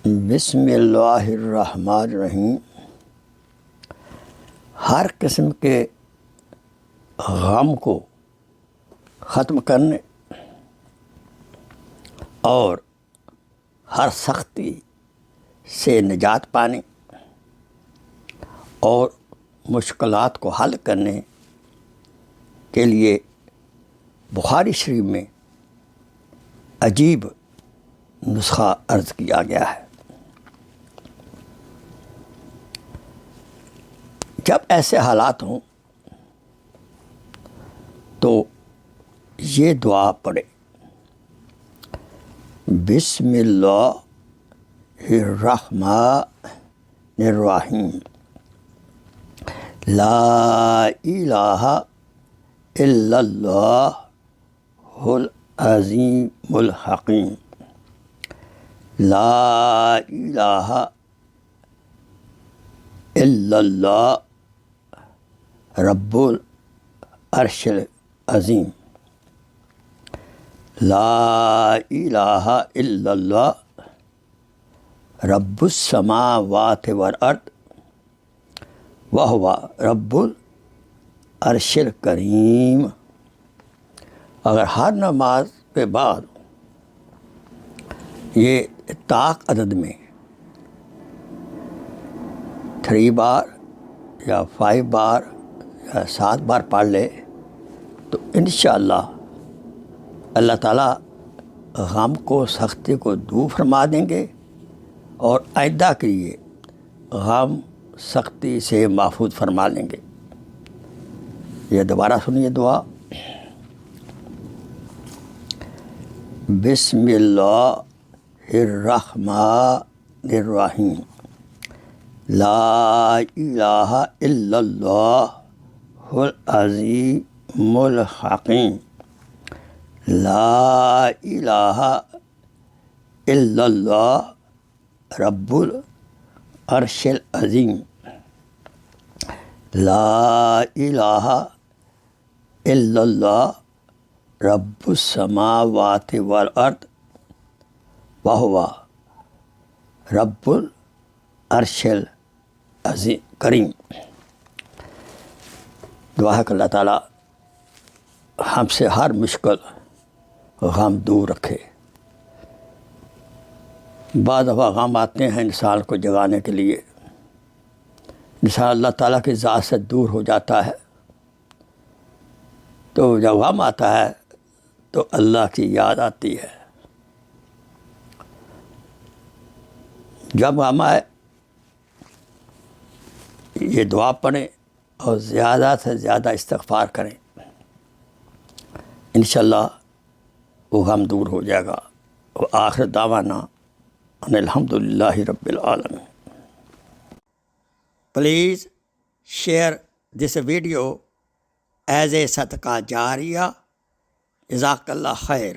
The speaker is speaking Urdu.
بسم اللہ الرحمن الرحیم۔ ہر قسم کے غم کو ختم کرنے اور ہر سختی سے نجات پانے اور مشکلات کو حل کرنے کے لیے بخاری شریف میں عجیب نسخہ عرض کیا گیا ہے۔ جب ایسے حالات ہوں تو یہ دعا پڑھے، بسم اللہ الرحمن الرحیم، لا الہ الا اللہ العظیم الحکیم، لا الہ الا اللہ رب العرش العظیم، لا الہ الا اللہ رب السماوات والارض وہو رب العرش الکریم۔ اگر ہر نماز کے بعد یہ طاق عدد میں 3 بار یا 5 بار یا 7 بار پڑھ لے تو انشاءاللہ اللہ تعالیٰ غم کو، سختی کو دور فرما دیں گے اور آئندہ کے لیے غم سختی سے محفوظ فرما لیں گے۔ یہ دوبارہ سنیے دعا، بسم اللہ الرحمن الرحیم، لا الہ الا اللہ العظیم الحکیم، لا الہ الا اللہ رب العرش العظیم، لا الہ الا اللہ رب السماوات والارض وہو رب العرش العظیم کریم۔ دعا ہے کہ اللہ تعالیٰ ہم سے ہر مشکل غم دور رکھے۔ بعض دفعہ غم آتے ہیں انسان کو جگانے کے لیے، انسان اللہ تعالیٰ کی ذات سے دور ہو جاتا ہے، تو جب غم آتا ہے تو اللہ کی یاد آتی ہے۔ جب غم آئے یہ دعا پڑھیں اور زیادہ سے زیادہ استغفار کریں، انشاءاللہ وہ غم دور ہو جائے گا۔ وآخر دعوانا ان الحمدللہ رب العالمین۔ Please share this video as a صدقہ جاریہ۔ جزاک اللہ خیر۔